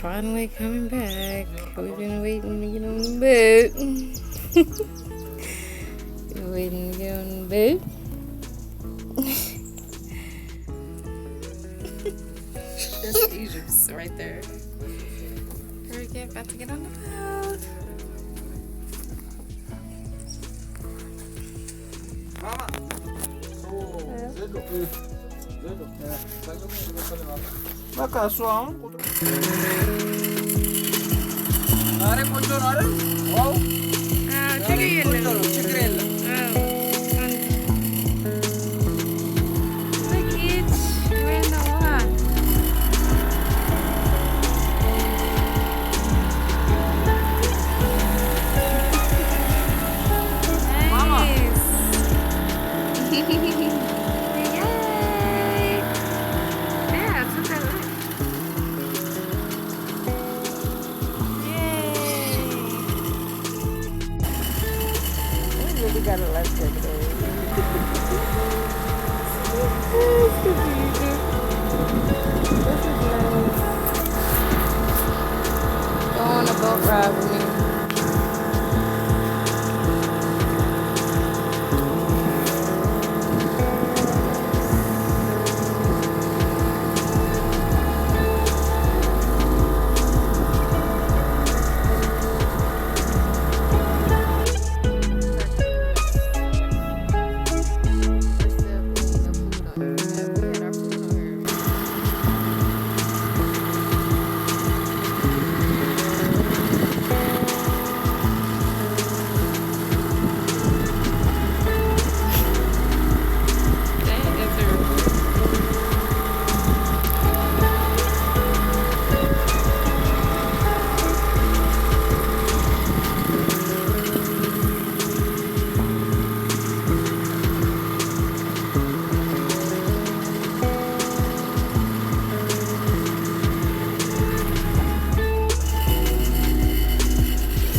finally coming back. We've been waiting to get on the boat. Been waiting to get on the boat. That's Egypt's right there. We're about to get on the boat. Mama. Baka soğan. Nare koyuyor nare. Wow. Çıkıyor. Çıkıyor. Look it. We're in the water. Mama. Yay. Yeah, it's okay. We really got a life jacket. Go on a boat ride with me.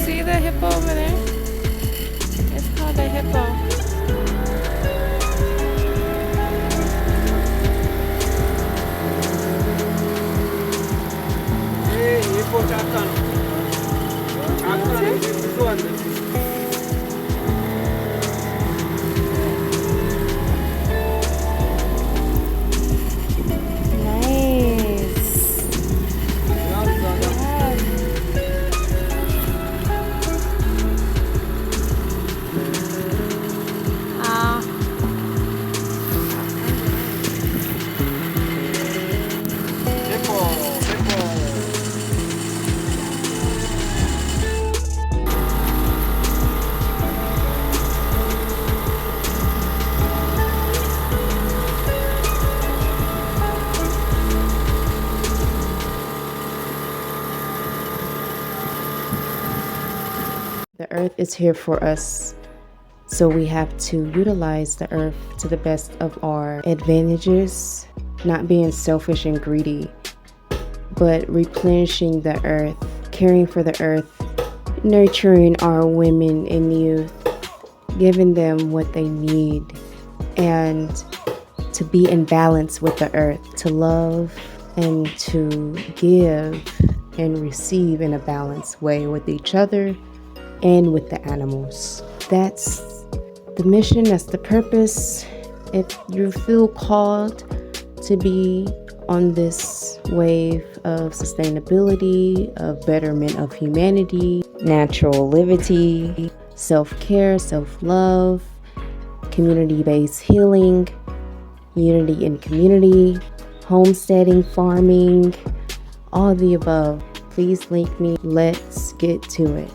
See the hippo over there? It's called a hippo. Hippo çarkan. Çarkan. Soğan. Nice. Ah. Hippo. Hippo. The earth is here for us, so we have to utilize the earth to the best of our advantages, not being selfish and greedy, but replenishing the earth, caring for the earth, nurturing our women and youth, giving them what they need, and to be in balance with the earth, to love and to give and receive in a balanced way with each other and with the animals. That's the mission, that's the purpose. If you feel called to be on this wave of sustainability, of betterment of humanity, natural liberty, self-care, self-love, community-based healing, unity in community, homesteading, farming, all the above, please link me. Let's get to it.